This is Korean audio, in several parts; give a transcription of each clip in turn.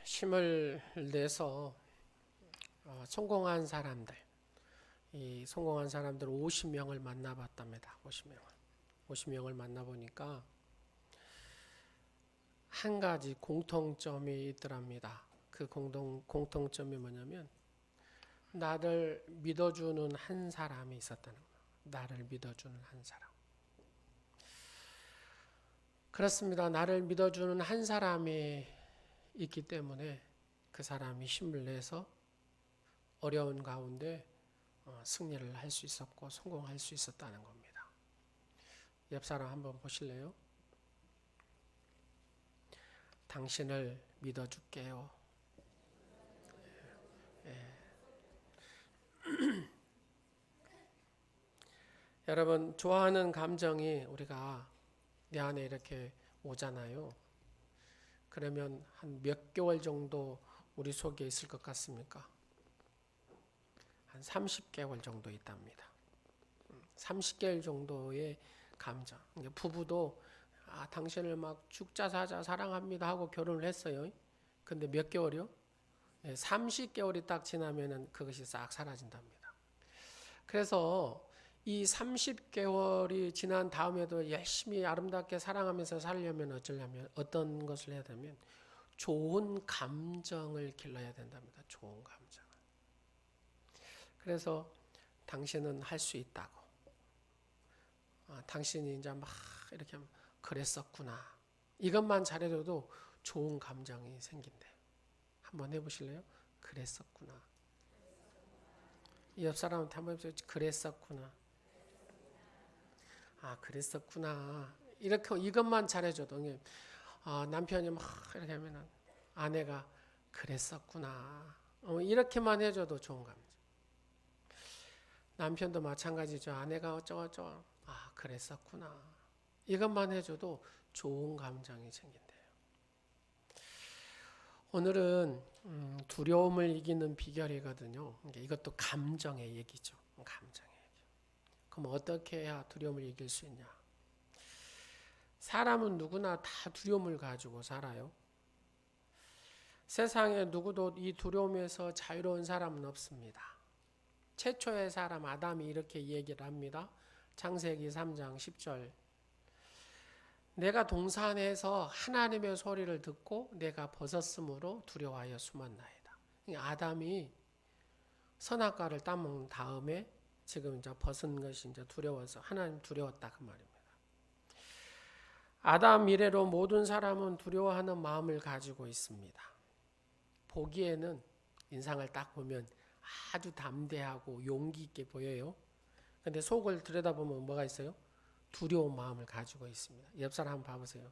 힘을 내서 성공한 사람들, 이 성공한 사람들 50명을 만나봤답니다. 50명을 만나보니까 한 가지 공통점이 있더랍니다. 그 공통점이 뭐냐면 나를 믿어주는 한 사람이 있었다는 거예요. 나를 믿어주는 한 사람. 그렇습니다. 나를 믿어주는 한 사람이 있기 때문에 그 사람이 힘을 내서 어려운 가운데 승리를 할 수 있었고 성공할 수 있었다는 겁니다. 옆 사람 한번 보실래요? 당신을 믿어줄게요. 여러분, 좋아하는 감정이 우리가 내 안에 이렇게 오잖아요. 그러면 한 몇 개월 정도 우리 속에 있을 것 같습니까? 한 30개월 정도 있답니다. 30개월 정도의 감정. 부부도 당신을 막 죽자 사자 사랑합니다 하고 결혼을 했어요. 근데 몇 개월이요? 30개월이 딱 지나면은 그것이 싹 사라진답니다. 그래서 이 30개월이 지난 다음에도 열심히 아름답게 사랑하면서 살려면 어쩌려면 어떤 것을 해야 되면 좋은 감정을 길러야 된답니다. 좋은 감정. 그래서 당신은 할 수 있다고. 당신이 이제 막 이렇게 그랬었구나. 이것만 잘해줘도 좋은 감정이 생긴대. 한번 해보실래요? 그랬었구나. 옆 사람한테 한번 해보세요. 그랬었구나. 그랬었구나. 이렇게 이것만 잘해줘도 남편이 막 이렇게 하면은 아내가 그랬었구나. 이렇게만 해줘도 좋은 감정. 남편도 마찬가지죠. 아내가 어쩌고저쩌고 그랬었구나. 이것만 해줘도 좋은 감정이 생긴대요. 오늘은 두려움을 이기는 비결이거든요. 이것도 감정의 얘기죠. 감정의 얘기. 그럼 어떻게 해야 두려움을 이길 수 있냐? 사람은 누구나 다 두려움을 가지고 살아요. 세상에 누구도 이 두려움에서 자유로운 사람은 없습니다. 최초의 사람 아담이 이렇게 얘기를 합니다. 창세기 3장 10절. 내가 동산에서 하나님의 소리를 듣고 내가 벗었으므로 두려워하여 숨었나이다. 아담이 선악과를 따먹은 다음에 지금 이제 벗은 것이 이제 두려워서 하나님 두려웠다 그 말입니다. 아담 이래로 모든 사람은 두려워하는 마음을 가지고 있습니다. 보기에는 인상을 딱 보면 아주 담대하고 용기 있게 보여요. 근데 속을 들여다보면 뭐가 있어요? 두려운 마음을 가지고 있습니다. 옆 사람 한번 봐보세요.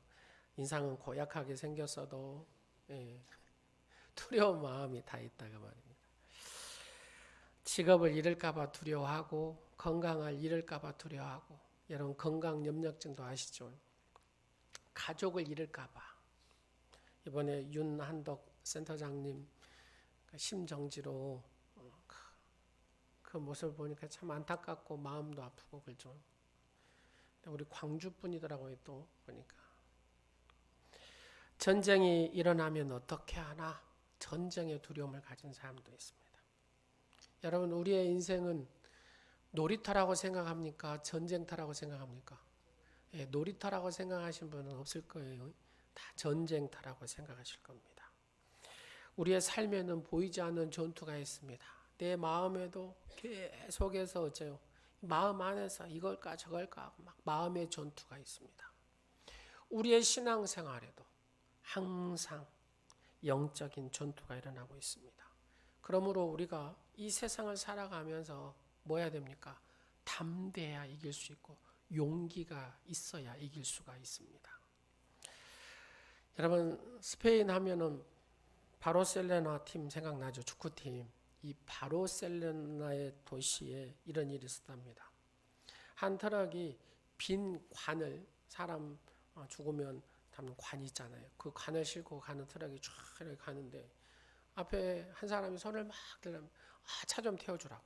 인상은 고약하게 생겼어도 두려운 마음이 다 있다고 말입니다. 직업을 잃을까봐 두려워하고 건강을 잃을까봐 두려워하고 여러분 건강 염려증도 아시죠? 가족을 잃을까봐 이번에 윤한덕 센터장님 심정지로 그 모습을 보니까 참 안타깝고 마음도 아프고 그렇죠. 우리 광주 분이더라고요. 또 보니까 전쟁이 일어나면 어떻게 하나 전쟁의 두려움을 가진 사람도 있습니다. 여러분 우리의 인생은 놀이터라고 생각합니까? 전쟁터라고 생각합니까? 놀이터라고 생각하신 분은 없을 거예요. 다 전쟁터라고 생각하실 겁니다. 우리의 삶에는 보이지 않는 전투가 있습니다. 내 마음에도 계속해서 어째요? 마음 안에서 이걸까 저걸까 막 마음의 전투가 있습니다. 우리의 신앙생활에도 항상 영적인 전투가 일어나고 있습니다. 그러므로 우리가 이 세상을 살아가면서 뭐 해야 됩니까? 담대해야 이길 수 있고 용기가 있어야 이길 수가 있습니다. 여러분 스페인 하면은 바르셀로나 팀 생각나죠? 축구팀. 이 바르셀로나의 도시에 이런 일이 있었답니다. 한 트럭이 빈 관을 사람 죽으면 담는 관이 있잖아요. 그 관을 싣고 가는 트럭이 쫙 이렇게 가는데 앞에 한 사람이 손을 막 들면 차 좀 태워주라고.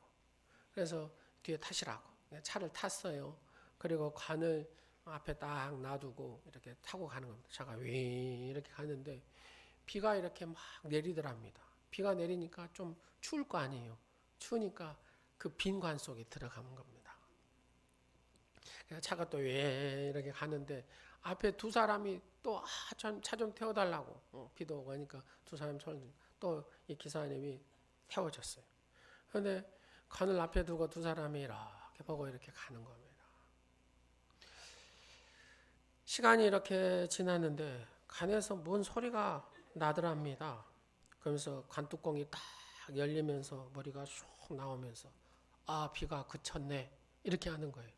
그래서 뒤에 타시라고. 차를 탔어요. 그리고 관을 앞에 딱 놔두고 이렇게 타고 가는 겁니다. 차가 윙 이렇게 가는데 비가 이렇게 막 내리더랍니다. 비가 내리니까 좀 추울 거 아니에요. 추우니까 그 빈 관 속에 들어가는 겁니다. 그래서 차가 또 왜 이렇게 가는데 앞에 두 사람이 또 차 좀 태워달라고 비도 오고 하니까 두 사람 또 이 기사님이 태워줬어요. 그런데 관을 앞에 두고 두 사람이 이렇게 보고 이렇게 가는 겁니다. 시간이 이렇게 지났는데 관에서 뭔 소리가 나더랍니다. 그러면서 관 뚜껑이 딱 열리면서 머리가 쑥 나오면서 비가 그쳤네 이렇게 하는 거예요.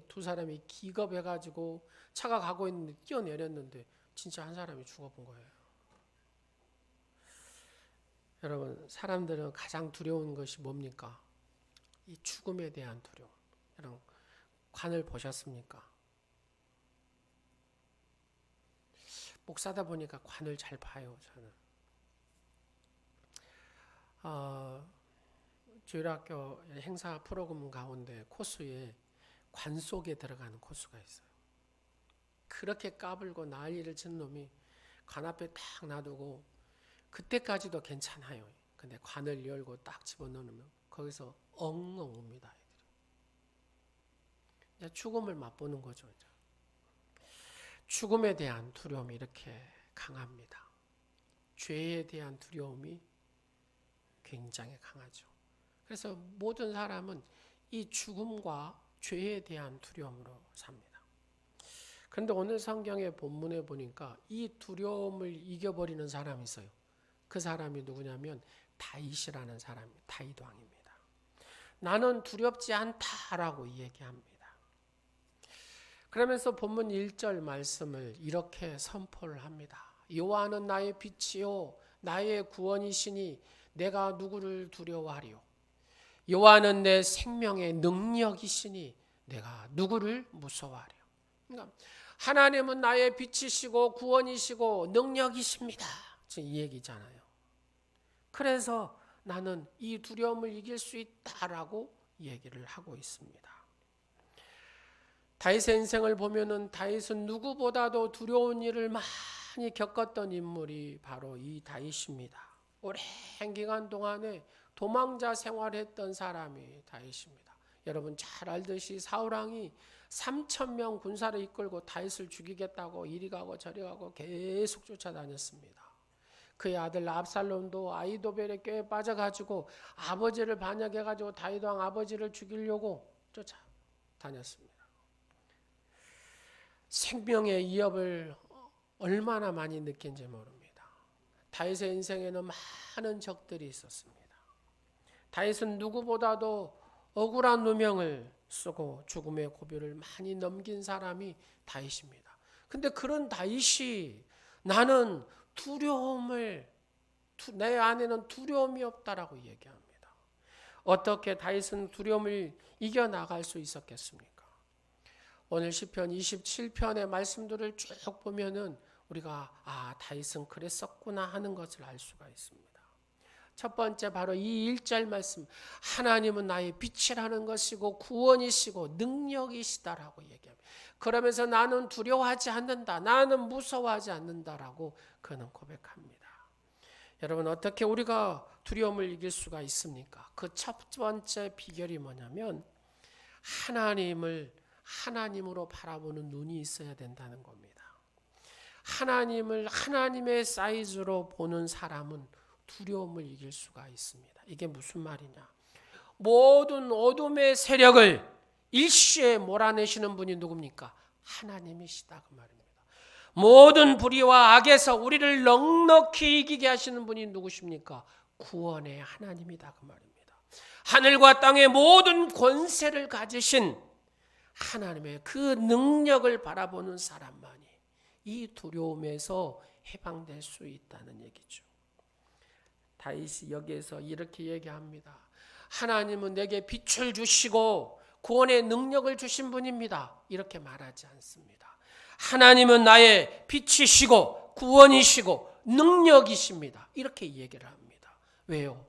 두 사람이 기겁해가지고 차가 가고 있는데 뛰어내렸는데 진짜 한 사람이 죽어본 거예요. 여러분, 사람들은 가장 두려운 것이 뭡니까? 이 죽음에 대한 두려움. 여러분, 관을 보셨습니까? 목사다 보니까 관을 잘 봐요, 저는. 주일학교 행사 프로그램 가운데 코스에 관 속에 들어가는 코스가 있어요. 그렇게 까불고 난리를 친 놈이 관 앞에 딱 놔두고 그때까지도 괜찮아요. 근데 관을 열고 딱 집어넣으면 거기서 엉엉 웁니다. 애들이. 죽음을 맛보는 거죠. 죽음에 대한 두려움이 이렇게 강합니다. 죄에 대한 두려움이 굉장히 강하죠. 그래서 모든 사람은 이 죽음과 죄에 대한 두려움으로 삽니다. 그런데 오늘 성경의 본문에 보니까 이 두려움을 이겨버리는 사람이 있어요. 그 사람이 누구냐면 다윗이라는 사람입니다. 다윗 왕입니다. 나는 두렵지 않다라고 얘기합니다. 그러면서 본문 1절 말씀을 이렇게 선포를 합니다. 여호와는 나의 빛이요 나의 구원이시니 내가 누구를 두려워하리요. 여호와는 내 생명의 능력이시니 내가 누구를 무서워하리요. 그러니까 하나님은 나의 빛이시고 구원이시고 능력이십니다. 이 얘기잖아요. 그래서 나는 이 두려움을 이길 수 있다라고 얘기를 하고 있습니다. 다윗의 인생을 보면은 다윗은 누구보다도 두려운 일을 많이 겪었던 인물이 바로 이 다윗입니다. 오랜 기간 동안에 도망자 생활했던 사람이 다윗입니다. 여러분 잘 알듯이 사울왕이 3,000명 군사를 이끌고 다윗을 죽이겠다고 이리 가고 저리 가고 계속 쫓아다녔습니다. 그의 아들 압살롬도 아히도벨의 꾀에 빠져가지고 아버지를 반역해가지고 다윗 왕 아버지를 죽이려고 쫓아다녔습니다. 생명의 위협을 얼마나 많이 느낀지 모릅니다. 다윗의 인생에는 많은 적들이 있었습니다. 다윗은 누구보다도 억울한 누명을 쓰고 죽음의 고비를 많이 넘긴 사람이 다윗입니다. 근데 그런 다윗이 나는 내 안에는 두려움이 없다라고 얘기합니다. 어떻게 다윗은 두려움을 이겨나갈 수 있었겠습니까? 오늘 시편 27편의 말씀들을 쭉 보면은 우리가 다윗은 그랬었구나 하는 것을 알 수가 있습니다. 첫 번째 바로 이 1절 말씀, 하나님은 나의 빛이라는 것이고 구원이시고 능력이시다라고 얘기합니다. 그러면서 나는 두려워하지 않는다, 나는 무서워하지 않는다라고 그는 고백합니다. 여러분 어떻게 우리가 두려움을 이길 수가 있습니까? 그 첫 번째 비결이 뭐냐면 하나님으로 바라보는 눈이 있어야 된다는 겁니다. 하나님을 하나님의 사이즈로 보는 사람은 두려움을 이길 수가 있습니다. 이게 무슨 말이냐? 모든 어둠의 세력을 일시에 몰아내시는 분이 누굽니까? 하나님이시다 그 말입니다. 모든 불의와 악에서 우리를 넉넉히 이기게 하시는 분이 누구십니까? 구원의 하나님이다 그 말입니다. 하늘과 땅의 모든 권세를 가지신 하나님의 그 능력을 바라보는 사람만이 이 두려움에서 해방될 수 있다는 얘기죠. 다윗이 여기에서 이렇게 얘기합니다. 하나님은 내게 빛을 주시고 구원의 능력을 주신 분입니다. 이렇게 말하지 않습니다. 하나님은 나의 빛이시고 구원이시고 능력이십니다. 이렇게 얘기를 합니다. 왜요?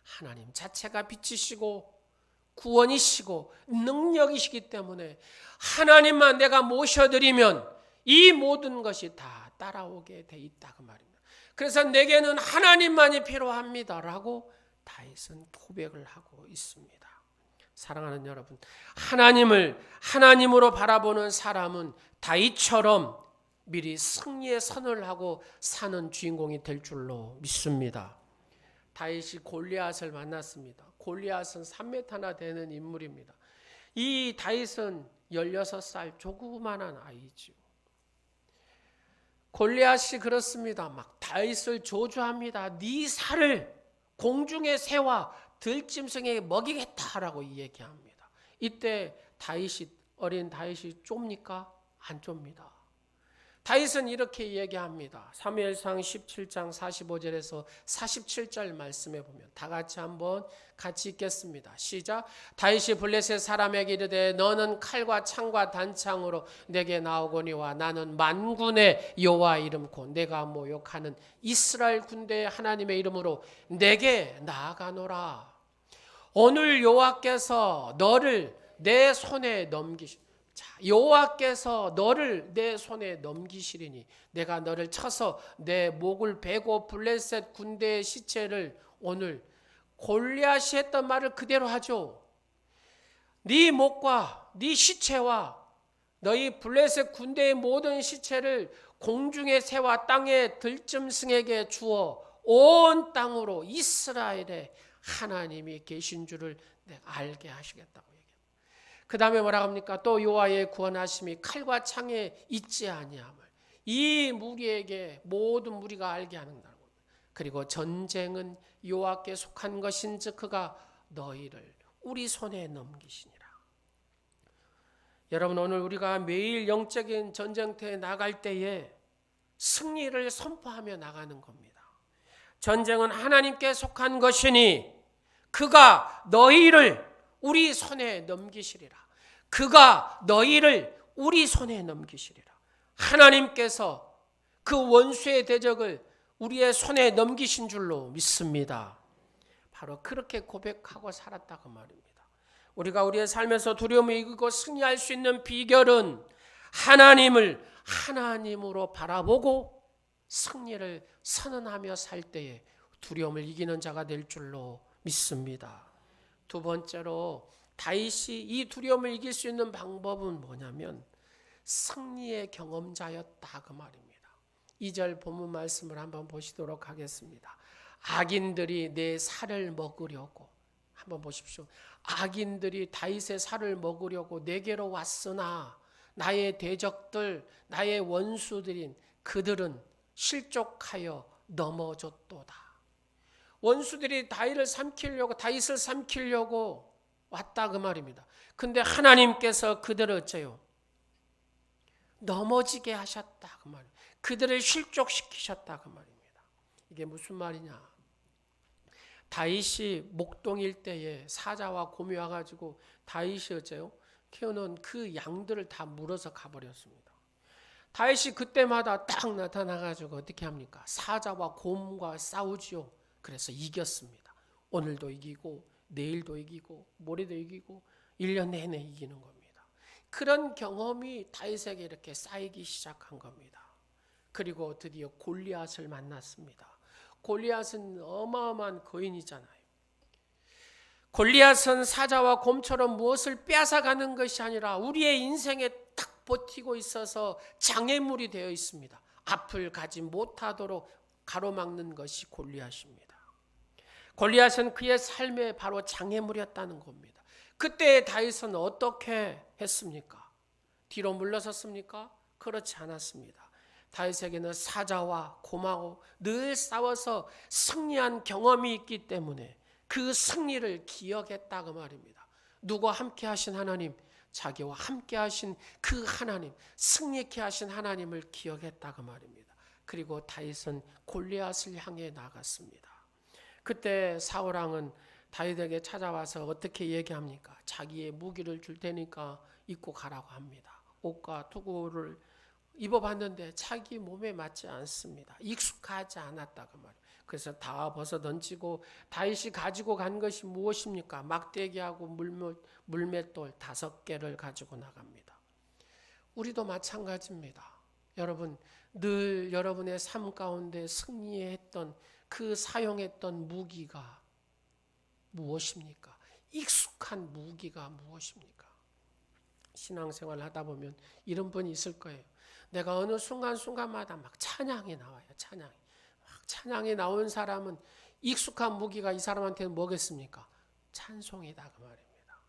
하나님 자체가 빛이시고 구원이시고 능력이시기 때문에 하나님만 내가 모셔드리면 이 모든 것이 다 따라오게 돼 있다 그 말입니다. 그래서 내게는 하나님만이 필요합니다라고 다윗은 고백을 하고 있습니다. 사랑하는 여러분, 하나님을 하나님으로 바라보는 사람은 다윗처럼 미리 승리의 선을 하고 사는 주인공이 될 줄로 믿습니다. 다윗이 골리앗을 만났습니다. 골리앗은 3m나 되는 인물입니다. 이 다윗은 16살 조그만한 아이죠. 골리앗이 그렇습니다. 막 다윗을 조주합니다. 네 살을 공중의 새와 들짐승에게 먹이겠다라고 얘기합니다. 이때 어린 다윗이 좁니까? 안 좁니다. 다윗은 이렇게 얘기합니다. 사무엘상 17장 45절에서 47절 말씀에 보면 다 같이 읽겠습니다. 시작. 다윗이 블레셋 사람에게 이르되 너는 칼과 창과 단창으로 내게 나오거니와 나는 만군의 여호와 이름 곧 내가 모욕하는 이스라엘 군대의 하나님의 이름으로 내게 나아가노라. 오늘 여호와께서 너를 내 손에 여호와께서 너를 내 손에 넘기시리니 내가 너를 쳐서 내 목을 베고 블레셋 군대의 시체를 오늘 골리앗이 했던 말을 그대로 하죠. 네 목과 네 시체와 너희 블레셋 군대의 모든 시체를 공중의 새와 땅의 들짐승에게 주어 온 땅으로 이스라엘의 하나님이 계신 줄을 내가 알게 하시겠다고. 그 다음에 뭐라 합니까? 또 여호와의 구원하심이 칼과 창에 있지 아니함을 이 무리에게 모든 무리가 알게 하는다고. 그리고 전쟁은 여호와께 속한 것인즉 그가 너희를 우리 손에 넘기시니라. 여러분, 오늘 우리가 매일 영적인 전쟁터에 나갈 때에 승리를 선포하며 나가는 겁니다. 전쟁은 하나님께 속한 것이니 그가 너희를 우리 손에 넘기시리라. 그가 너희를 우리 손에 넘기시리라. 하나님께서 그 원수의 대적을 우리의 손에 넘기신 줄로 믿습니다. 바로 그렇게 고백하고 살았다고 말입니다. 우리가 우리의 삶에서 두려움을 이기고 승리할 수 있는 비결은 하나님을 하나님으로 바라보고 승리를 선언하며 살 때에 두려움을 이기는 자가 될 줄로 믿습니다. 두 번째로 다윗이 이 두려움을 이길 수 있는 방법은 뭐냐면 승리의 경험자였다 그 말입니다. 2절 본문 말씀을 한번 보시도록 하겠습니다. 악인들이 내 살을 먹으려고, 한번 보십시오. 악인들이 다윗의 살을 먹으려고 내게로 왔으나 나의 대적들, 나의 원수들인 그들은 실족하여 넘어졌도다. 원수들이 다윗을 삼키려고 왔다 그 말입니다. 근데 하나님께서 그들을 어째요? 넘어지게 하셨다 그 말이에요. 그들을 실족시키셨다 그 말입니다. 이게 무슨 말이냐? 다윗이 목동일 때에 사자와 곰이 와가지고 다윗이 어째요? 키우는 그 양들을 다 물어서 가버렸습니다. 다윗이 그때마다 딱 나타나가지고 어떻게 합니까? 사자와 곰과 싸우지요. 그래서 이겼습니다. 오늘도 이기고 내일도 이기고 모레도 이기고 1년 내내 이기는 겁니다. 그런 경험이 다윗에게 이렇게 쌓이기 시작한 겁니다. 그리고 드디어 골리앗을 만났습니다. 골리앗은 어마어마한 거인이잖아요. 골리앗은 사자와 곰처럼 무엇을 빼앗아가는 것이 아니라 우리의 인생에 딱 버티고 있어서 장애물이 되어 있습니다. 앞을 가지 못하도록 가로막는 것이 골리앗입니다. 골리앗은 그의 삶에 바로 장애물이었다는 겁니다. 그때 다윗은 어떻게 했습니까? 뒤로 물러섰습니까? 그렇지 않았습니다. 다윗에게는 사자와 곰하고 늘 싸워서 승리한 경험이 있기 때문에 그 승리를 기억했다 그 말입니다. 누구와 함께 하신 하나님, 자기와 함께 하신 그 하나님, 승리케 하신 하나님을 기억했다 그 말입니다. 그리고 다윗은 골리앗을 향해 나갔습니다. 그때 사울왕은 다윗에게 찾아와서 어떻게 얘기합니까? 자기의 무기를 줄 테니까 입고 가라고 합니다. 옷과 투구를 입어봤는데 자기 몸에 맞지 않습니다. 익숙하지 않았다 그 말이에요. 그래서 다 벗어 던지고 다윗이 가지고 간 것이 무엇입니까? 막대기하고 물맷돌 5개를 가지고 나갑니다. 우리도 마찬가지입니다. 여러분, 늘 여러분의 삶 가운데 승리했던 그 사용했던 무기가 무엇입니까? 익숙한 무기가 무엇입니까? 신앙생활 하다 보면 이런 분이 있을 거예요. 내가 어느 순간순간마다 막 찬양이 나와요. 찬양이 나온 사람은 익숙한 무기가 이 사람한테는 뭐겠습니까? 찬송이다 그 말입니다.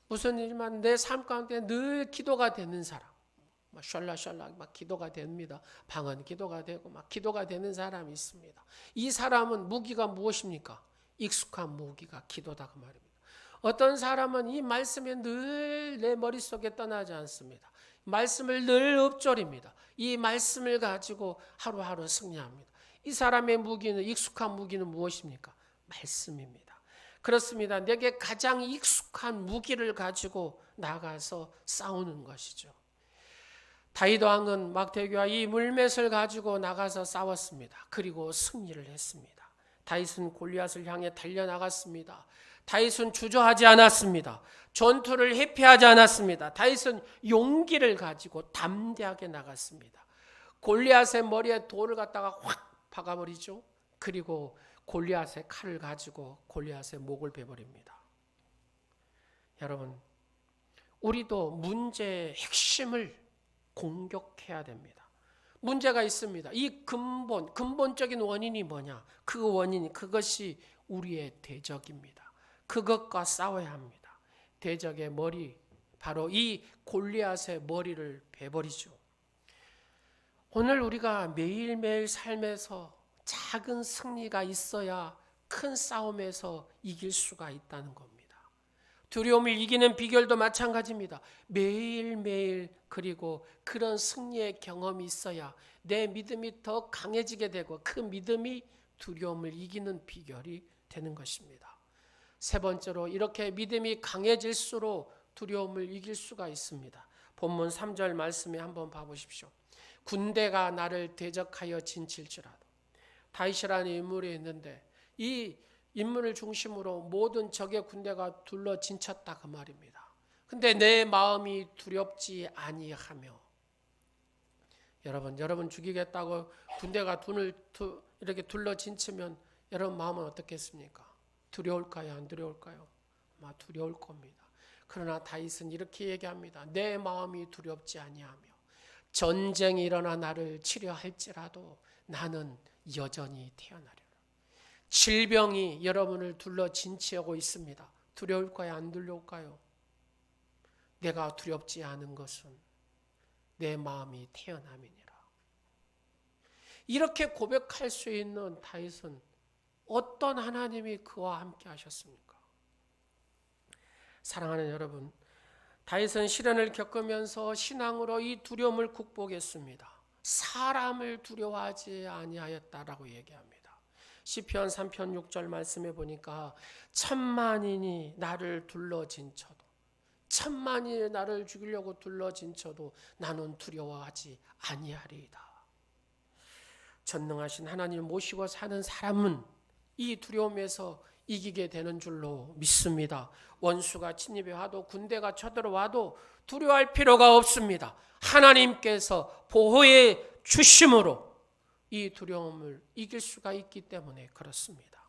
무슨 일만 내 삶 가운데 늘 기도가 되는 사람, 막 샬라샬라 막 기도가 됩니다. 방언 기도가 되고 막 기도가 되는 사람이 있습니다. 이 사람은 무기가 무엇입니까? 익숙한 무기가 기도다 그 말입니다. 어떤 사람은 이 말씀이 늘 내 머릿속에 떠나지 않습니다. 말씀을 늘 읊조립니다. 이 말씀을 가지고 하루하루 승리합니다. 이 사람의 무기는, 익숙한 무기는 무엇입니까? 말씀입니다. 그렇습니다. 내게 가장 익숙한 무기를 가지고 나가서 싸우는 것이죠. 다윗 왕은 막대기와 이 물맷을 가지고 나가서 싸웠습니다. 그리고 승리를 했습니다. 다윗은 골리앗을 향해 달려나갔습니다. 다윗은 주저하지 않았습니다. 전투를 회피하지 않았습니다. 다윗은 용기를 가지고 담대하게 나갔습니다. 골리앗의 머리에 돌을 갖다가 확 박아버리죠. 그리고 골리앗의 칼을 가지고 골리앗의 목을 베버립니다. 여러분, 우리도 문제의 핵심을 공격해야 됩니다. 문제가 있습니다. 이 근본적인 원인이 뭐냐? 그 원인이, 그것이 우리의 대적입니다. 그것과 싸워야 합니다. 대적의 머리, 바로 이 골리앗의 머리를 베버리죠. 오늘 우리가 매일매일 삶에서 작은 승리가 있어야 큰 싸움에서 이길 수가 있다는 겁니다. 두려움을 이기는 비결도 마찬가지입니다. 매일매일 그리고 그런 승리의 경험이 있어야 내 믿음이 더 강해지게 되고 그 믿음이 두려움을 이기는 비결이 되는 것입니다. 세 번째로, 이렇게 믿음이 강해질수록 두려움을 이길 수가 있습니다. 본문 3절 말씀에 한번 봐보십시오. 군대가 나를 대적하여 진칠지라도. 다윗이라는 인물이 있는데 이 인물을 중심으로 모든 적의 군대가 둘러 진쳤다 그 말입니다. 근데 내 마음이 두렵지 아니하며. 여러분 죽이겠다고 군대가 눈을 이렇게 둘러 진치면 여러분 마음은 어떻겠습니까? 두려울까요? 안 두려울까요? 아마 두려울 겁니다. 그러나 다윗은 이렇게 얘기합니다. 내 마음이 두렵지 아니하며 전쟁이 일어나 나를 치려 할지라도 나는 여전히 태어나리라. 질병이 여러분을 둘러 진치하고 있습니다. 두려울까요? 안 두려울까요? 내가 두렵지 않은 것은 내 마음이 태어남이니라. 이렇게 고백할 수 있는 다윗은 어떤 하나님이 그와 함께 하셨습니까? 사랑하는 여러분, 다윗은 시련을 겪으면서 신앙으로 이 두려움을 극복했습니다. 사람을 두려워하지 아니하였다라고 얘기합니다. 시편 3편 6절 말씀해 보니까 천만인이 나를 둘러 진쳐도, 천만인이 나를 죽이려고 둘러 진쳐도 나는 두려워하지 아니하리이다. 전능하신 하나님을 모시고 사는 사람은 이 두려움에서 이기게 되는 줄로 믿습니다. 원수가 침입해 와도 군대가 쳐들어와도 두려워할 필요가 없습니다. 하나님께서 보호해 주심으로 이 두려움을 이길 수가 있기 때문에 그렇습니다.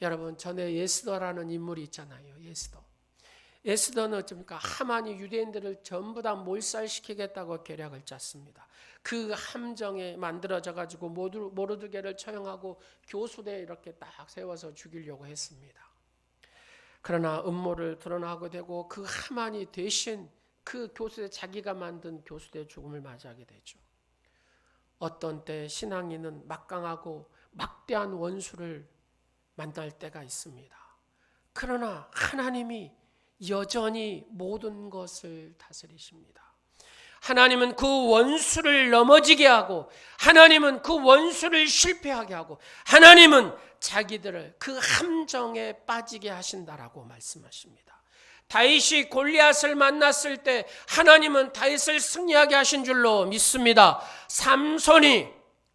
여러분, 전에 예스더라는 인물이 있잖아요. 예스더는 어쩝니까? 하만이 유대인들을 전부 다 몰살시키겠다고 계략을 짰습니다. 그 함정에 만들어져 가지고 모르드게를 처형하고 교수대에 이렇게 딱 세워서 죽이려고 했습니다. 그러나 음모를 드러나게 되고 그 하만이 대신 그 교수대, 자기가 만든 교수대의 죽음을 맞이하게 되죠. 어떤 때 신앙인은 막강하고 막대한 원수를 만날 때가 있습니다. 그러나 하나님이 여전히 모든 것을 다스리십니다. 하나님은 그 원수를 넘어지게 하고, 하나님은 그 원수를 실패하게 하고, 하나님은 자기들을 그 함정에 빠지게 하신다라고 말씀하십니다. 다윗이 골리앗을 만났을 때 하나님은 다윗을 승리하게 하신 줄로 믿습니다. 삼손이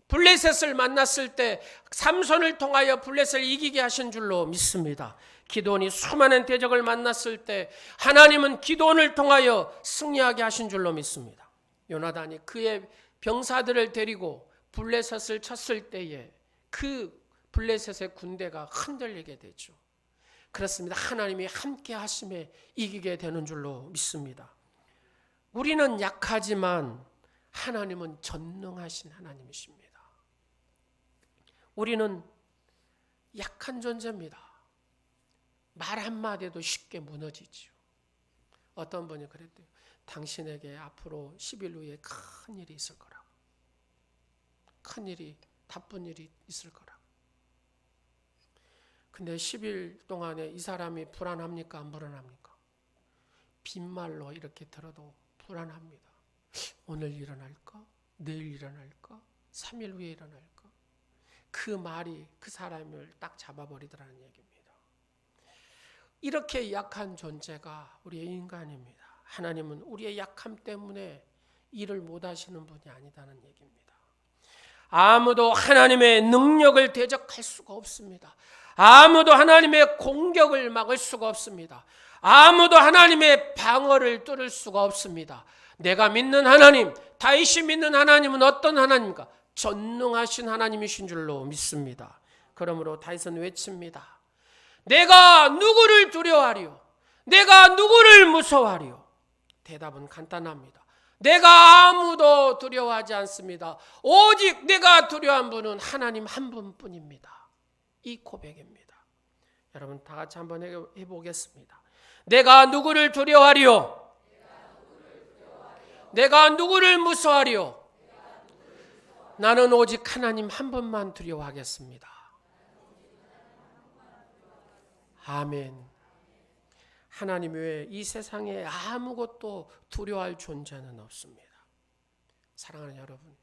블레셋을 만났을 때 삼손을 통하여 블레셋을 이기게 하신 줄로 믿습니다. 기드온이 수많은 대적을 만났을 때 하나님은 기드온을 통하여 승리하게 하신 줄로 믿습니다. 요나단이 그의 병사들을 데리고 블레셋을 쳤을 때에 그 블레셋의 군대가 흔들리게 되죠. 그렇습니다. 하나님이 함께 하심에 이기게 되는 줄로 믿습니다. 우리는 약하지만 하나님은 전능하신 하나님이십니다. 우리는 약한 존재입니다. 말 한마디도 쉽게 무너지죠. 어떤 분이 그랬대요. 당신에게 앞으로 10일 후에 큰 일이 있을 거라고. 큰 일이, 나쁜 일이 있을 거라고. 근데 10일 동안에 이 사람이 불안합니까? 안 불안합니까? 빈말로 이렇게 들어도 불안합니다. 오늘 일어날까? 내일 일어날까? 3일 후에 일어날까? 그 말이 그 사람을 딱 잡아버리더라는 얘기입니다. 이렇게 약한 존재가 우리의 인간입니다. 하나님은 우리의 약함 때문에 일을 못하시는 분이 아니다는 얘기입니다. 아무도 하나님의 능력을 대적할 수가 없습니다. 아무도 하나님의 공격을 막을 수가 없습니다. 아무도 하나님의 방어를 뚫을 수가 없습니다. 내가 믿는 하나님, 다윗이 믿는 하나님은 어떤 하나님입니까? 전능하신 하나님이신 줄로 믿습니다. 그러므로 다윗은 외칩니다. 내가 누구를 두려워하리요? 내가 누구를 무서워하리요? 대답은 간단합니다. 내가 아무도 두려워하지 않습니다. 오직 내가 두려워한 분은 하나님 한 분뿐입니다. 이 고백입니다. 여러분 다 같이 한번 해보겠습니다. 내가 누구를 두려워하리요? 내가 누구를 무서워하리요? 나는 오직 하나님 한 분만 두려워하겠습니다. 아멘. 하나님 외에 이 세상에 아무것도 두려워할 존재는 없습니다. 사랑하는 여러분,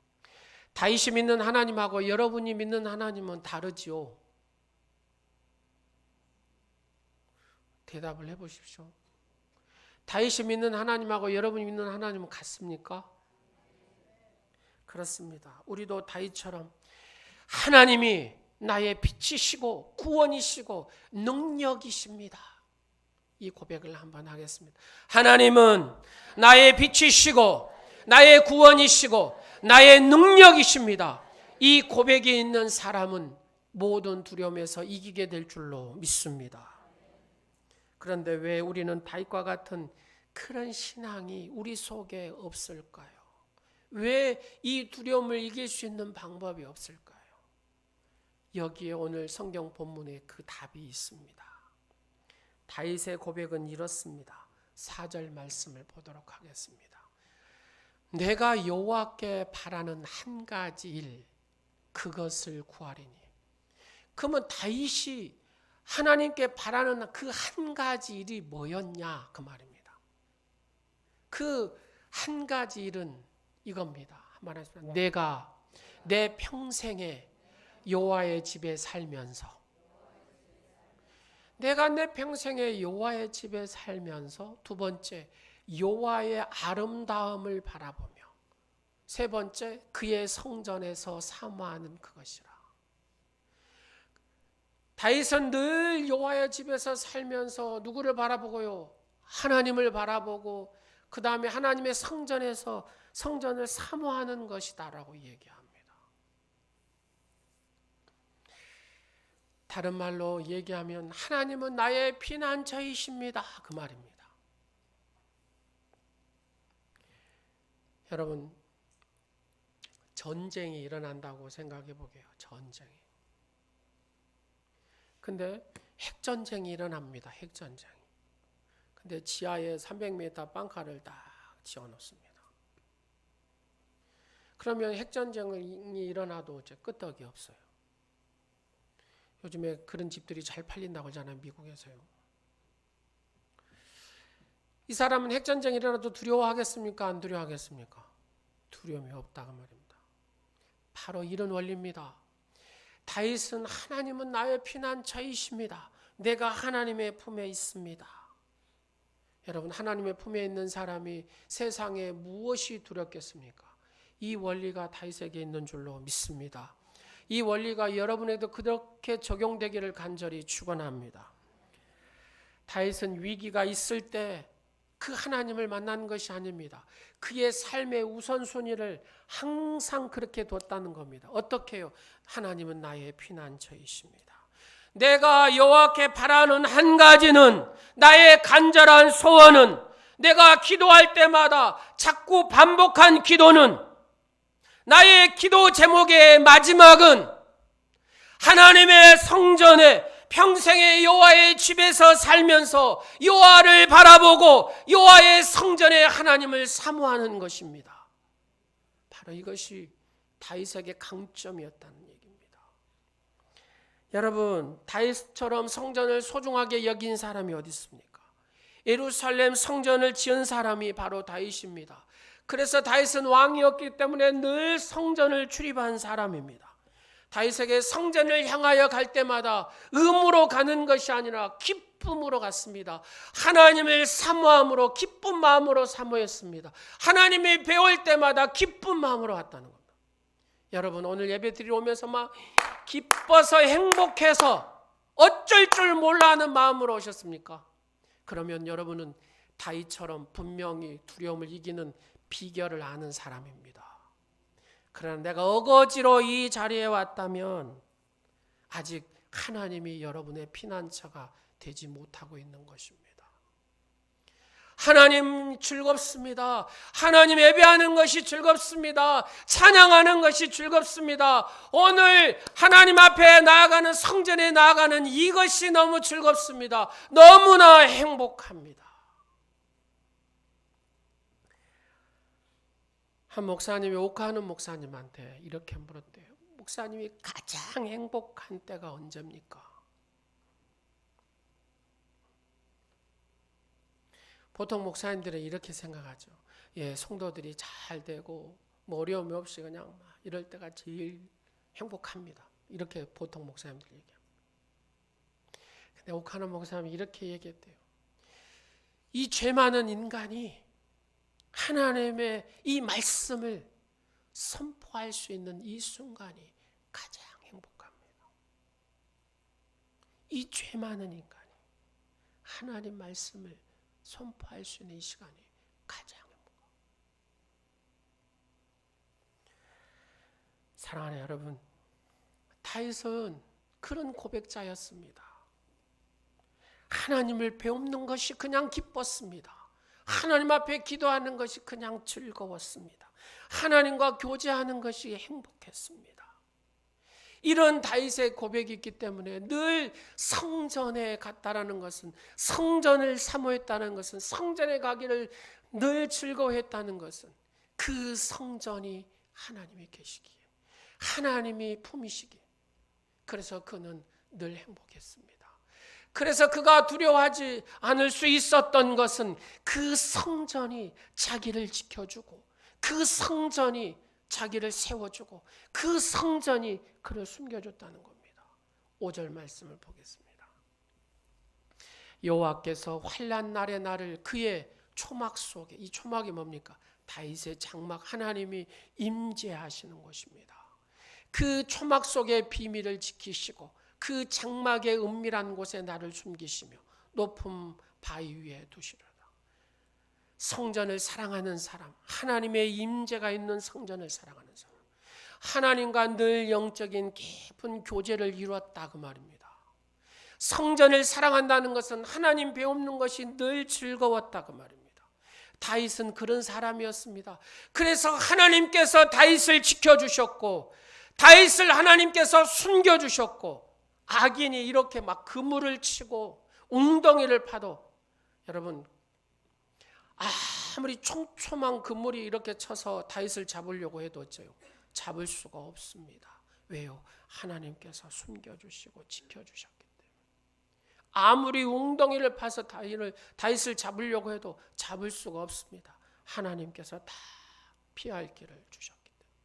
다윗이 믿는 하나님하고 여러분이 믿는 하나님은 다르지요. 대답을 해보십시오. 다윗이 믿는 하나님하고 여러분이 믿는 하나님은 같습니까? 그렇습니다. 우리도 다윗처럼 하나님이 나의 빛이시고 구원이시고 능력이십니다. 이 고백을 한번 하겠습니다. 하나님은 나의 빛이시고 나의 구원이시고 나의 능력이십니다. 이 고백이 있는 사람은 모든 두려움에서 이기게 될 줄로 믿습니다. 그런데 왜 우리는 다윗과 같은 그런 신앙이 우리 속에 없을까요? 왜 이 두려움을 이길 수 있는 방법이 없을까요? 여기에 오늘 성경 본문에 그 답이 있습니다. 다윗의 고백은 이렇습니다. 4절 말씀을 보도록 하겠습니다. 내가 여호와께 바라는 한 가지 일, 그것을 구하리니. 그러면 다윗이 하나님께 바라는 그 한 가지 일이 뭐였냐 그 말입니다. 그 한 가지 일은 이겁니다. 말하자면 내가 내 평생에 여호와의 집에 살면서, 내가 내 평생에 여호와의 집에 살면서, 두 번째 여호와의 아름다움을 바라보며, 세 번째 그의 성전에서 사모하는 그것이라. 다윗은 늘 여호와의 집에서 살면서 누구를 바라보고요? 하나님을 바라보고 그 다음에 하나님의 성전에서 성전을 사모하는 것이다라고 얘기합니다. 다른 말로 얘기하면 하나님은 나의 피난처이십니다. 그 말입니다. 여러분, 전쟁이 일어난다고 생각해 보게요. 전쟁이. 근데 핵전쟁이 일어납니다. 핵전쟁이. 근데 지하에 300m 빵카를 딱 지어놓습니다. 그러면 핵전쟁이 일어나도 이제 끄떡이 없어요. 요즘에 그런 집들이 잘 팔린다고 하잖아요. 미국에서요. 이 사람은 핵전쟁이 일어나도 두려워하겠습니까? 안 두려워하겠습니까? 두려움이 없다고 말입니다. 바로 이런 원리입니다. 다윗은 하나님은 나의 피난처이십니다. 내가 하나님의 품에 있습니다. 여러분, 하나님의 품에 있는 사람이 세상에 무엇이 두렵겠습니까? 이 원리가 다윗에게 있는 줄로 믿습니다. 이 원리가 여러분에게도 그렇게 적용되기를 간절히 축원합니다. 다윗은 위기가 있을 때 그 하나님을 만난 것이 아닙니다. 그의 삶의 우선순위를 항상 그렇게 뒀다는 겁니다. 어떻게 해요? 하나님은 나의 피난처이십니다. 내가 여호와께 바라는 한 가지는, 나의 간절한 소원은, 내가 기도할 때마다 자꾸 반복한 기도는, 나의 기도 제목의 마지막은 하나님의 성전에 평생의 여호와의 집에서 살면서 여호와를 바라보고 여호와의 성전에 하나님을 사모하는 것입니다. 바로 이것이 다윗에게 강점이었다는 얘기입니다. 여러분, 다윗처럼 성전을 소중하게 여긴 사람이 어디 있습니까? 예루살렘 성전을 지은 사람이 바로 다윗입니다. 그래서 다윗은 왕이었기 때문에 늘 성전을 출입한 사람입니다. 다윗에게 성전을 향하여 갈 때마다 의무로 가는 것이 아니라 기쁨으로 갔습니다. 하나님을 사모함으로 기쁜 마음으로 사모했습니다. 하나님이 배울 때마다 기쁜 마음으로 왔다는 겁니다. 여러분, 오늘 예배 드리러 오면서 막 기뻐서 행복해서 어쩔 줄 몰라 하는 마음으로 오셨습니까? 그러면 여러분은 다윗처럼 분명히 두려움을 이기는 비결을 아는 사람입니다. 그러나 내가 어거지로 이 자리에 왔다면 아직 하나님이 여러분의 피난처가 되지 못하고 있는 것입니다. 하나님 즐겁습니다. 하나님 예배하는 것이 즐겁습니다. 찬양하는 것이 즐겁습니다. 오늘 하나님 앞에 나아가는, 성전에 나아가는 이것이 너무 즐겁습니다. 너무나 행복합니다. 한 목사님이 옥하는 목사님한테 이렇게 물었대요. 목사님이 가장 행복한 때가 언제입니까? 보통 목사님들은 이렇게 생각하죠. 예, 성도들이 잘 되고 뭐 어려움이 없이 그냥 막 이럴 때가 제일 행복합니다. 이렇게 보통 목사님들이 얘기합니다. 근데 옥하는 목사님이 이렇게 얘기했대요. 이 죄 많은 인간이 하나님의 이 말씀을 선포할 수 있는 이 순간이 가장 행복합니다. 이 죄 많은 인간이 하나님 말씀을 선포할 수 있는 이 시간이 가장 행복합니다. 사랑하는 여러분, 다윗은 그런 고백자였습니다. 하나님을 배우는 것이 그냥 기뻤습니다. 하나님 앞에 기도하는 것이 그냥 즐거웠습니다. 하나님과 교제하는 것이 행복했습니다. 이런 다윗의 고백이 있기 때문에 늘 성전에 갔다라는 것은, 성전을 사모했다는 것은, 성전에 가기를 늘 즐거워했다는 것은 그 성전이 하나님이 계시기에, 하나님이 품으시기에, 그래서 그는 늘 행복했습니다. 그래서 그가 두려워하지 않을 수 있었던 것은 그 성전이 자기를 지켜주고, 그 성전이 자기를 세워주고, 그 성전이 그를 숨겨줬다는 겁니다. 5절 말씀을 보겠습니다. 여호와께서 환난 날의 나를 그의 초막 속에, 이 초막이 뭡니까? 다윗의 장막, 하나님이 임재하시는 곳입니다. 그 초막 속의 비밀을 지키시고 그 장막의 은밀한 곳에 나를 숨기시며 높은 바위 위에 두시리라. 성전을 사랑하는 사람, 하나님의 임재가 있는 성전을 사랑하는 사람, 하나님과 늘 영적인 깊은 교제를 이루었다 그 말입니다. 성전을 사랑한다는 것은 하나님 배우는 것이 늘 즐거웠다 그 말입니다. 다윗은 그런 사람이었습니다. 그래서 하나님께서 다윗을 지켜주셨고, 다윗을 하나님께서 숨겨주셨고, 악인이 이렇게 막 그물을 치고 웅덩이를 파도, 여러분 아무리 촘촘한 그물이 이렇게 쳐서 다윗을 잡으려고 해도 어째요? 잡을 수가 없습니다. 왜요? 하나님께서 숨겨주시고 지켜주셨기 때문에. 아무리 웅덩이를 파서 다윗을 잡으려고 해도 잡을 수가 없습니다. 하나님께서 다 피할 길을 주셨기 때문에.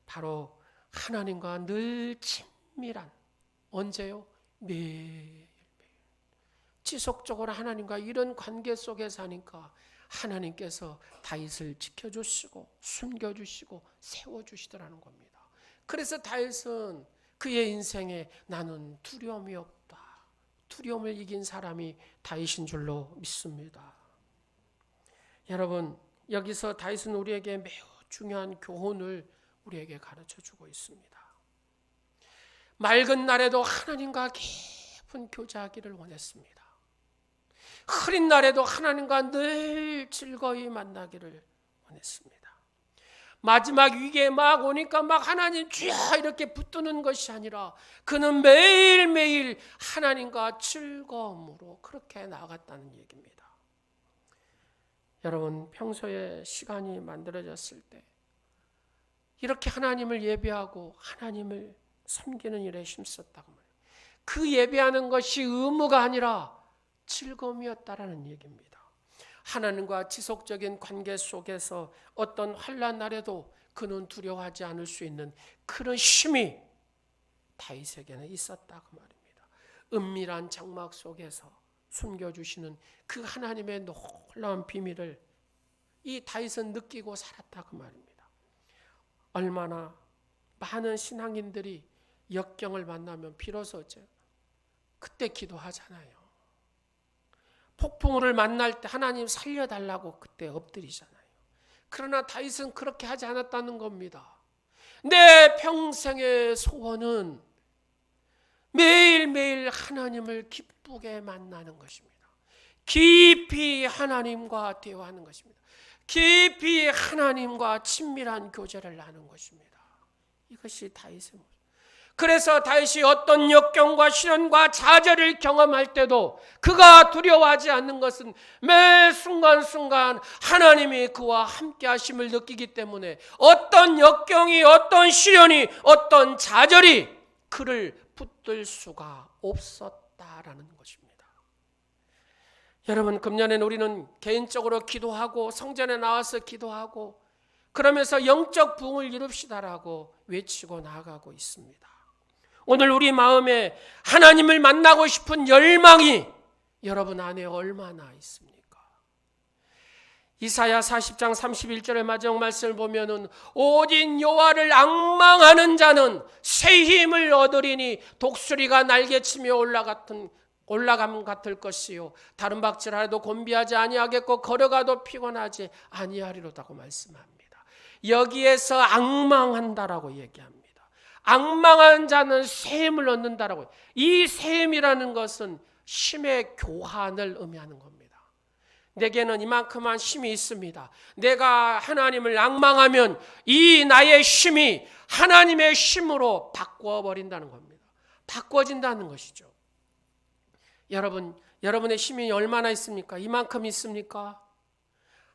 바로 하나님과 늘 친밀한, 언제요? 매일 지속적으로 하나님과 이런 관계 속에 사니까 하나님께서 다윗을 지켜주시고 숨겨주시고 세워주시더라는 겁니다. 그래서 다윗은 그의 인생에 나는 두려움이 없다, 두려움을 이긴 사람이 다윗인 줄로 믿습니다. 여러분, 여기서 다윗은 우리에게 매우 중요한 교훈을 우리에게 가르쳐주고 있습니다. 맑은 날에도 하나님과 깊은 교제하기를 원했습니다. 흐린 날에도 하나님과 늘 즐거이 만나기를 원했습니다. 마지막 위기에 막 오니까 막 하나님 주여 이렇게 붙드는 것이 아니라 그는 매일매일 하나님과 즐거움으로 그렇게 나아갔다는 얘기입니다. 여러분, 평소에 시간이 만들어졌을 때 이렇게 하나님을 예배하고 하나님을 섬기는 일에 힘썼다고 말해요. 그 예배하는 것이 의무가 아니라 즐거움이었다라는 얘기입니다. 하나님과 지속적인 관계 속에서 어떤 환난 날에도 그는 두려워하지 않을 수 있는 그런 힘이 다윗에게는 있었다고 말입니다. 은밀한 장막 속에서 숨겨주시는 그 하나님의 놀라운 비밀을 이 다윗은 느끼고 살았다고 말입니다. 얼마나 많은 신앙인들이 역경을 만나면 비로소 그때 기도하잖아요. 폭풍우를 만날 때 하나님 살려달라고 그때 엎드리잖아요. 그러나 다윗은 그렇게 하지 않았다는 겁니다. 내 평생의 소원은 매일매일 하나님을 기쁘게 만나는 것입니다. 깊이 하나님과 대화하는 것입니다. 깊이 하나님과 친밀한 교제를 나누는 것입니다. 이것이 다윗의 모습. 그래서 다윗이 어떤 역경과 시련과 좌절을 경험할 때도 그가 두려워하지 않는 것은 매 순간순간 하나님이 그와 함께 하심을 느끼기 때문에 어떤 역경이, 어떤 시련이, 어떤 좌절이 그를 붙들 수가 없었다라는 것입니다. 여러분, 금년에는 우리는 개인적으로 기도하고 성전에 나와서 기도하고 그러면서 영적 부흥을 이룹시다라고 외치고 나아가고 있습니다. 오늘 우리 마음에 하나님을 만나고 싶은 열망이 여러분 안에 얼마나 있습니까? 이사야 40장 31절의 마지막 말씀을 보면은 오직 여호와를 앙망하는 자는 새 힘을 얻으리니 독수리가 날개치며 올라감 같을 것이요 다른 박질하여도 곤비하지 아니하겠고 걸어가도 피곤하지 아니하리로다고 말씀합니다. 여기에서 앙망한다라고 얘기합니다. 앙망한 자는 새 힘을 얻는다라고. 이 새 힘이라는 것은 힘의 교환을 의미하는 겁니다. 내게는 이만큼한 힘이 있습니다. 내가 하나님을 앙망하면 이 나의 힘이 하나님의 힘으로 바꿔버린다는 겁니다. 바꿔진다는 것이죠. 여러분의 힘이 얼마나 있습니까? 이만큼 있습니까?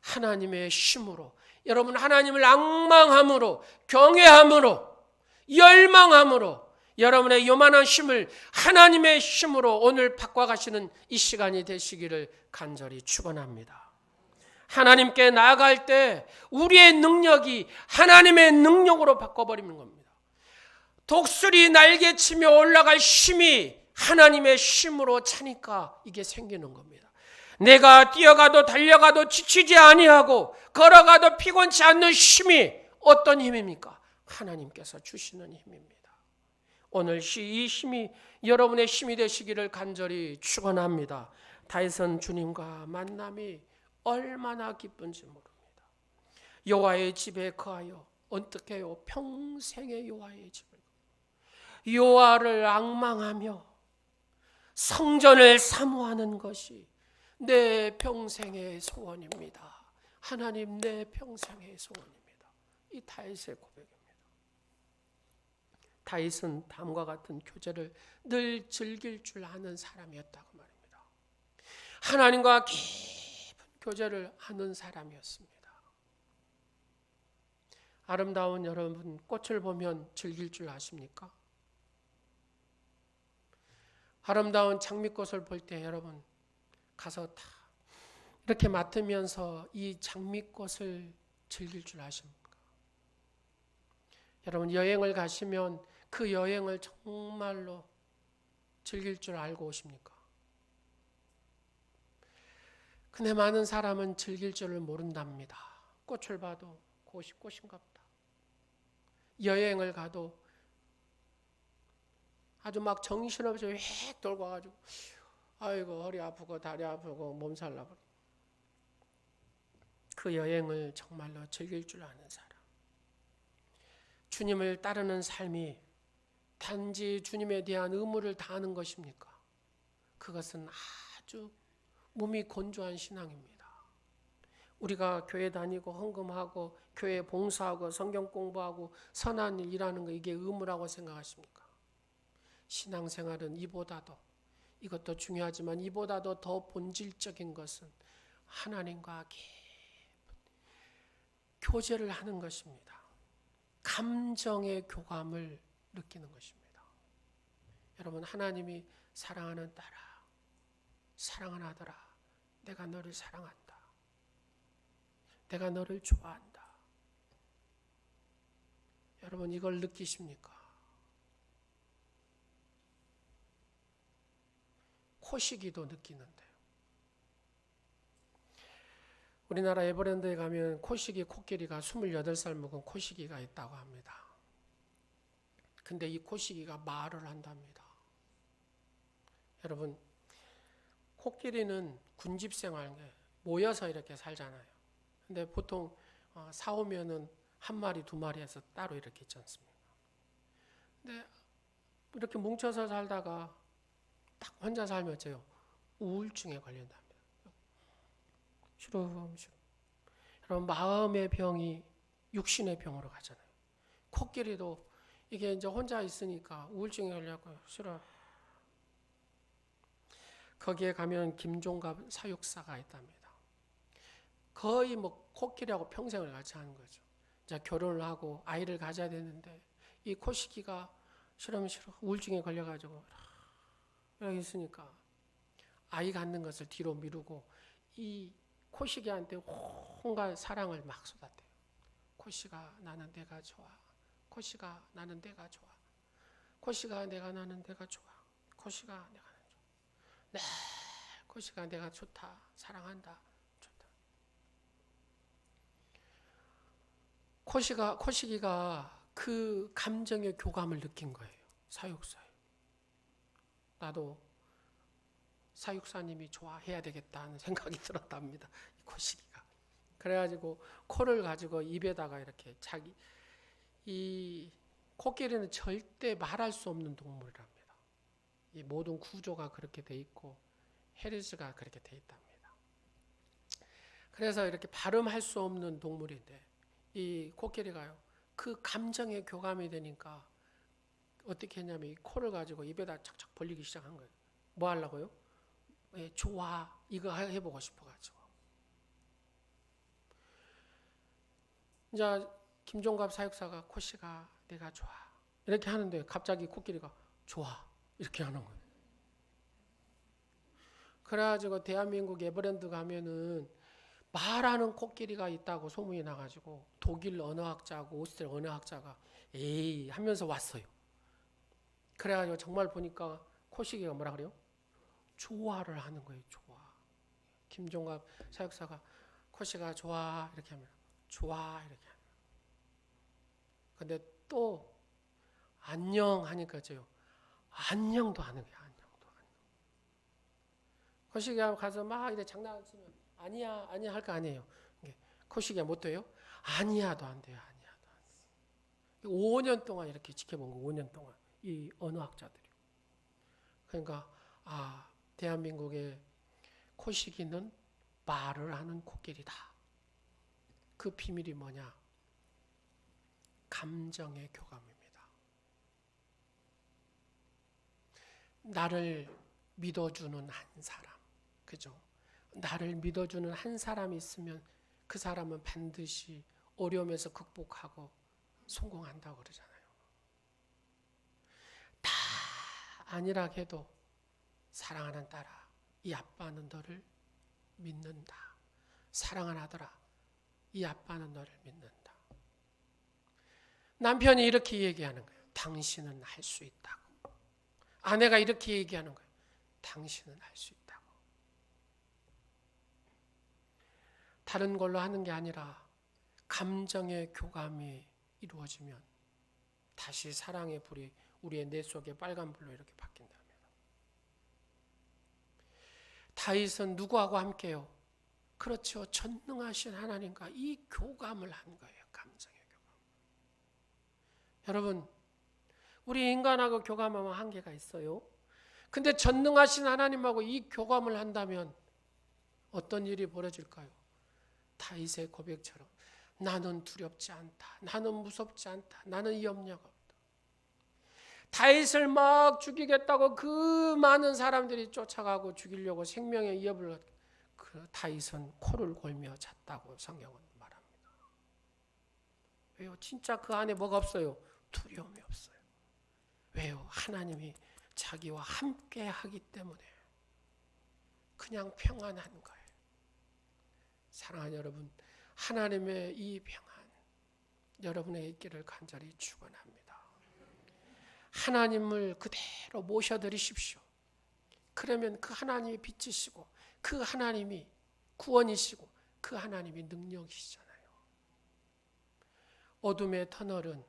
하나님의 힘으로. 여러분 하나님을 앙망함으로, 경외함으로, 열망함으로 여러분의 요만한 힘을 하나님의 힘으로 오늘 바꿔가시는 이 시간이 되시기를 간절히 축원합니다. 하나님께 나아갈 때 우리의 능력이 하나님의 능력으로 바꿔버리는 겁니다. 독수리 날개치며 올라갈 힘이 하나님의 힘으로 차니까 이게 생기는 겁니다. 내가 뛰어가도 달려가도 지치지 아니하고 걸어가도 피곤치 않는 힘이 어떤 힘입니까? 하나님께서 주시는 힘입니다. 오늘 이 힘이 여러분의 힘이 되시기를 간절히 축원합니다. 다윗은 주님과 만남이 얼마나 기쁜지 모릅니다. 여호와의 집에 거하여 어떻게 해요? 평생의 여호와의 집을 여호와를 앙망하며 성전을 사모하는 것이 내 평생의 소원입니다. 하나님, 내 평생의 소원입니다. 이 다윗의 고백입니다. 다윗은 다음과 같은 교제를 늘 즐길 줄 아는 사람이었다고 말입니다. 하나님과 깊은 교제를 하는 사람이었습니다. 아름다운 여러분, 꽃을 보면 즐길 줄 아십니까? 아름다운 장미꽃을 볼 때 여러분 가서 다 이렇게 맡으면서 이 장미꽃을 즐길 줄 아십니까? 여러분 여행을 가시면 그 여행을 정말로 즐길 줄 알고 오십니까? 근데 많은 사람은 즐길 줄을 모른답니다. 꽃을 봐도 그것이 꽃인가 보다. 여행을 가도 아주 막 정신없이 획 돌고 와가지고 아이고 허리 아프고 다리 아프고 몸살 나버려. 그 여행을 정말로 즐길 줄 아는 사람. 주님을 따르는 삶이 단지 주님에 대한 의무를 다하는 것입니까? 그것은 아주 몸이 건조한 신앙입니다. 우리가 교회 다니고 헌금하고 교회 봉사하고 성경 공부하고 선한 일 일하는 거 이게 의무라고 생각하십니까? 신앙생활은 이보다도 이것도 중요하지만 이보다도 더 본질적인 것은 하나님과 깊은 교제를 하는 것입니다. 감정의 교감을 느끼는 것입니다. 여러분 하나님이 사랑하는 딸아 사랑하는 아들아 내가 너를 사랑한다. 내가 너를 좋아한다. 여러분 이걸 느끼십니까? 코시기도 느끼는데요. 우리나라 에버랜드에 가면 코시기 코끼리가 28살 먹은 코시기가 있다고 합니다. 근데 이 코시기가 말을 한답니다. 여러분 코끼리는 군집생활에 모여서 이렇게 살잖아요. 근데 보통 사오면은 한 마리 두 마리에서 따로 이렇게 있지 않습니까? 근데 이렇게 뭉쳐서 살다가 딱 혼자 살면 어째요? 우울증에 걸린답니다. 시름시름. 여러분 마음의 병이 육신의 병으로 가잖아요. 코끼리도 이게 이제 혼자 있으니까 우울증에 걸려고 싫어. 거기에 가면 김종갑 사육사가 있답니다. 거의 뭐 코끼리하고 평생을 같이 하는 거죠. 이제 결혼을 하고 아이를 가져야 되는데 이 코시기가 시름시름 우울증에 걸려가지고 이렇게 있으니까 아이 갖는 것을 뒤로 미루고 이 코시기한테 온갖 사랑을 막 쏟았대요. 코시가 나는 내가 좋아. 코시가 나는 내가 좋아. 코시가 내가 나는 내가 좋아. 코시가 내가 나는 좋아. 네, 코시가 내가 좋다. 사랑한다. 좋다. 코시기가 그 감정의 교감을 느낀 거예요. 사육사에. 나도 사육사님이 좋아해야 되겠다는 생각이 들었답니다. 이 코시기가. 그래가지고 코를 가지고 입에다가 이렇게 이 코끼리는 절대 말할 수 없는 동물이랍니다. 이 모든 구조가 그렇게 돼 있고 헤르스가 그렇게 돼 있답니다. 그래서 이렇게 발음할 수 없는 동물인데 이 코끼리가요. 그 감정에 교감이 되니까 어떻게 했냐면 이 코를 가지고 입에다 착착 벌리기 시작한 거예요. 뭐 하려고요? 좋아. 이거 해보고 싶어가지고. 이제 김종갑 사육사가 코시가 내가 좋아. 이렇게 하는데 갑자기 코끼리가 좋아. 이렇게 하는 거예요. 그래가지고 대한민국 에버랜드 가면은 말하는 코끼리가 있다고 소문이 나가지고 독일 언어학자하고 오스트리아 언어학자가 에이 하면서 왔어요. 그래가지고 정말 보니까 코시기가 뭐라 그래요? 좋아를 하는 거예요. 좋아. 김종갑 사육사가 코시가 좋아 이렇게 하면 좋아 이렇게 하는 거예요. 근데 또 안녕 하니까 죠 안녕도 하는 거예요. 안녕도. 코시기가 가서 막 이렇게 장난치면 아니야 아니야 할 거 아니에요. 코시기가 못 돼요? 아니야도 안 돼요. 아니야도 안 돼요. 5년 동안 이렇게 지켜본 거 5년 동안 이 언어학자들이. 그러니까 대한민국의 코시기는 말을 하는 코끼리다. 그 비밀이 뭐냐? 감정의 교감입니다. 나를 믿어주는 한 사람, 그죠? 나를 믿어주는 한 사람이 있으면 그 사람은 반드시 어려움에서 극복하고 성공한다고 그러잖아요. 다 아니라 해도 사랑하는 딸아, 이 아빠는 너를 믿는다. 사랑하는 아들아, 이 아빠는 너를 믿는다. 남편이 이렇게 얘기하는 거예요. 당신은 할 수 있다고. 아내가 이렇게 얘기하는 거예요. 당신은 할 수 있다고. 다른 걸로 하는 게 아니라 감정의 교감이 이루어지면 다시 사랑의 불이 우리의 뇌 속에 빨간불로 이렇게 바뀐답니다. 다윗은 누구하고 함께요? 그렇죠. 전능하신 하나님과 이 교감을 한 거예요. 감정의 교감. 여러분, 우리 인간하고 교감하면 한계가 있어요. 근데 전능하신 하나님하고 이 교감을 한다면 어떤 일이 벌어질까요? 다윗의 고백처럼 나는 두렵지 않다. 나는 무섭지 않다. 나는 염려가 없다. 다윗을 막 죽이겠다고 그 많은 사람들이 쫓아가고 죽이려고 생명의 위협을 그 다윗은 코를 골며 잤다고 성경은 말합니다. 왜요? 진짜 그 안에 뭐가 없어요? 두려움이 없어요. 왜요? 하나님이 자기와 함께 하기 때문에 그냥 평안한 거예요. 사랑하는 여러분, 하나님의 이 평안 여러분의 있기를 간절히 축원합니다. 하나님을 그대로 모셔드리십시오. 그러면 그 하나님이 빛이시고 그 하나님이 구원이시고 그 하나님이 능력이시잖아요. 어둠의 터널은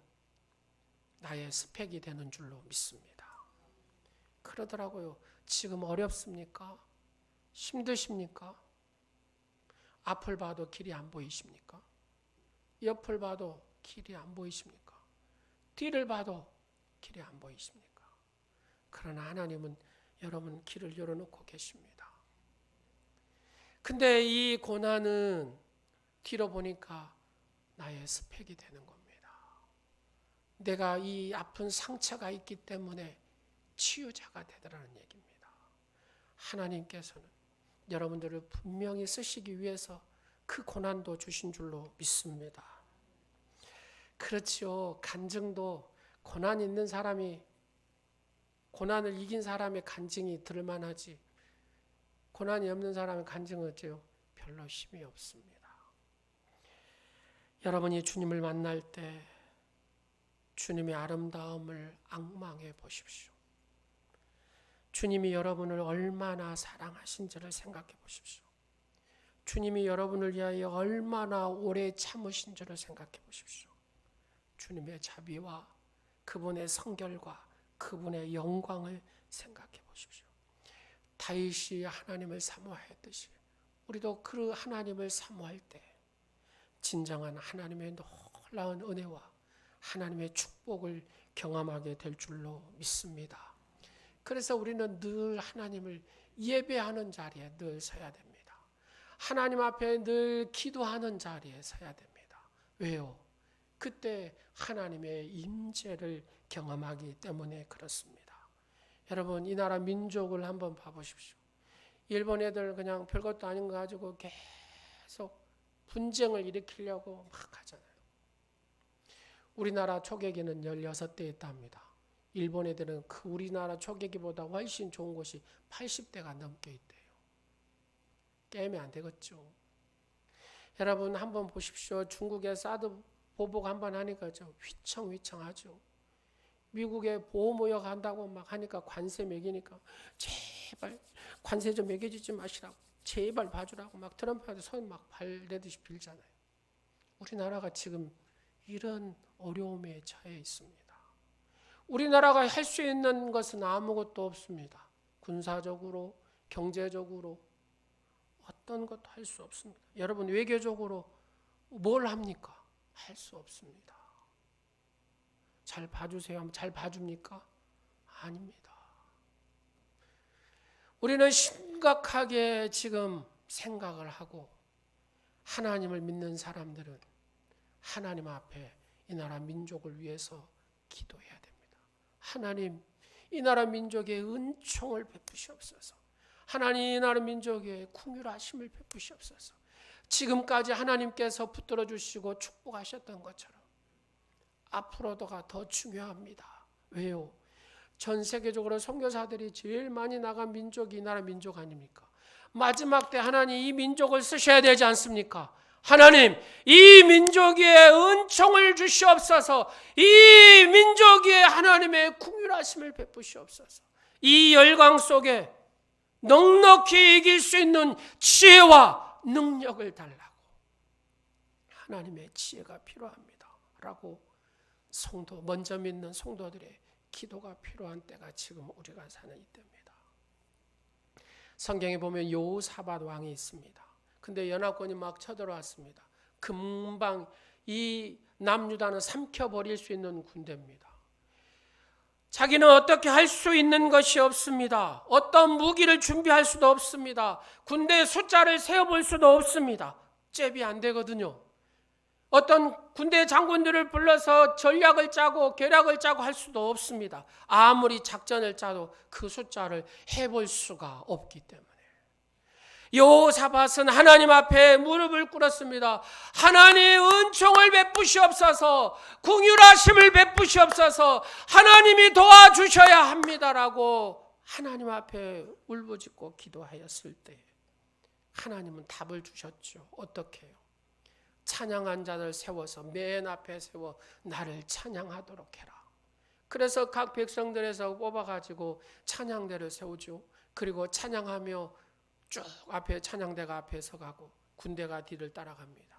나의 스펙이 되는 줄로 믿습니다. 그러더라고요. 지금 어렵습니까? 힘드십니까? 앞을 봐도 길이 안 보이십니까? 옆을 봐도 길이 안 보이십니까? 뒤를 봐도 길이 안 보이십니까? 그러나 하나님은 여러분 길을 열어놓고 계십니다. 근데 이 고난은 뒤로 보니까 나의 스펙이 되는 겁니다. 내가 이 아픈 상처가 있기 때문에 치유자가 되더라는 얘기입니다. 하나님께서는 여러분들을 분명히 쓰시기 위해서 그 고난도 주신 줄로 믿습니다. 그렇지요. 간증도 고난 있는 사람이 고난을 이긴 사람의 간증이 들을만하지 고난이 없는 사람의 간증은 어째요? 별로 힘이 없습니다. 여러분이 주님을 만날 때 주님의 아름다움을 앙망해 보십시오. 주님이 여러분을 얼마나 사랑하신지를 생각해 보십시오. 주님이 여러분을 위하여 얼마나 오래 참으신지를 생각해 보십시오. 주님의 자비와 그분의 성결과 그분의 영광을 생각해 보십시오. 다윗이 하나님을 사모하였듯이 우리도 그 하나님을 사모할 때 진정한 하나님의 놀라운 은혜와 하나님의 축복을 경험하게 될 줄로 믿습니다. 그래서 우리는 늘 하나님을 예배하는 자리에 늘 서야 됩니다. 하나님 앞에 늘 기도하는 자리에 서야 됩니다. 왜요? 그때 하나님의 임재를 경험하기 때문에 그렇습니다. 여러분, 이 나라 민족을 한번 봐보십시오. 일본 애들 그냥 별것도 아닌 거 가지고 계속 분쟁을 일으키려고 막 하잖아요. 우리나라 초계기는 16대 있답니다. 일본 애들은 그 우리나라 초계기보다 훨씬 좋은 곳이 80대가 넘게 있대요. 깨면 안 되겠죠. 여러분 한번 보십시오. 중국의 사드 보복 한번 하니까 휘청휘청하죠. 미국에 보호무역 한다고 막 하니까 관세 매기니까 제발 관세 좀 매겨주지 마시라고 제발 봐주라고 막 트럼프한테 손 막 발내듯이 빌잖아요. 우리나라가 지금 이런 어려움에 처해 있습니다. 우리나라가 할 수 있는 것은 아무것도 없습니다. 군사적으로, 경제적으로 어떤 것도 할 수 없습니다. 여러분 외교적으로 뭘 합니까? 할 수 없습니다. 잘 봐주세요. 잘 봐줍니까? 아닙니다. 우리는 심각하게 지금 생각을 하고 하나님을 믿는 사람들은 하나님 앞에 이 나라 민족을 위해서 기도해야 됩니다. 하나님, 이 나라 민족의 은총을 베푸시옵소서. 하나님, 이 나라 민족의 긍휼하심을 베푸시옵소서. 지금까지 하나님께서 붙들어 주시고 축복하셨던 것처럼 앞으로도가 더 중요합니다. 왜요? 전 세계적으로 선교사들이 제일 많이 나간 민족이 이 나라 민족 아닙니까? 마지막 때 하나님 이 민족을 쓰셔야 되지 않습니까? 하나님, 이 민족에 은총을 주시옵소서. 이 민족에 하나님의 긍휼하심을 베푸시옵소서. 이 열강 속에 넉넉히 이길 수 있는 지혜와 능력을 달라고. 하나님의 지혜가 필요합니다. 라고 성도, 먼저 믿는 성도들의 기도가 필요한 때가 지금 우리가 사는 이때입니다. 성경에 보면 여호사밧 왕이 있습니다. 근데 연합군이 막 쳐들어왔습니다. 금방 이 남유다는 삼켜버릴 수 있는 군대입니다. 자기는 어떻게 할 수 있는 것이 없습니다. 어떤 무기를 준비할 수도 없습니다. 군대의 숫자를 세어볼 수도 없습니다. 잽이 안 되거든요. 어떤 군대 장군들을 불러서 전략을 짜고 계략을 짜고 할 수도 없습니다. 아무리 작전을 짜도 그 숫자를 해볼 수가 없기 때문에 여호사밧은 하나님 앞에 무릎을 꿇었습니다. 하나님 은총을 베푸시옵소서, 긍휼하심을 베푸시옵소서, 하나님이 도와주셔야 합니다라고 하나님 앞에 울부짖고 기도하였을 때 하나님은 답을 주셨죠. 어떻게 해요? 찬양한 자를 세워서 맨 앞에 세워 나를 찬양하도록 해라. 그래서 각 백성들에서 뽑아가지고 찬양대를 세우죠. 그리고 찬양하며 쭉 앞에 찬양대가 앞에 서가고 군대가 뒤를 따라갑니다.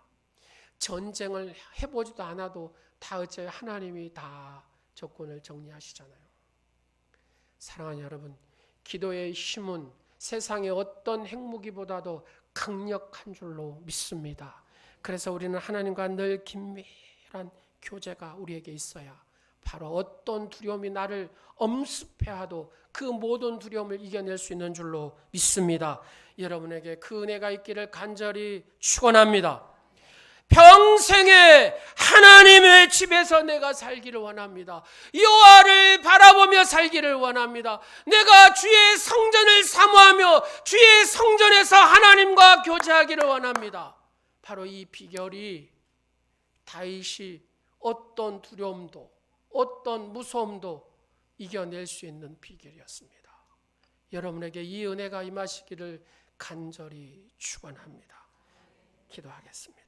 전쟁을 해보지도 않아도 다 어째 하나님이 다 적군을 정리하시잖아요. 사랑하는 여러분, 기도의 힘은 세상의 어떤 핵무기보다도 강력한 줄로 믿습니다. 그래서 우리는 하나님과 늘 긴밀한 교제가 우리에게 있어야 바로 어떤 두려움이 나를 엄습해하도 그 모든 두려움을 이겨낼 수 있는 줄로 믿습니다. 여러분에게 그 은혜가 있기를 간절히 축원합니다. 평생에 하나님의 집에서 내가 살기를 원합니다. 여호와를 바라보며 살기를 원합니다. 내가 주의 성전을 사모하며 주의 성전에서 하나님과 교제하기를 원합니다. 바로 이 비결이 다윗이 어떤 두려움도 어떤 무서움도 이겨낼 수 있는 비결이었습니다. 여러분에게 이 은혜가 임하시기를 간절히 축원합니다. 기도하겠습니다.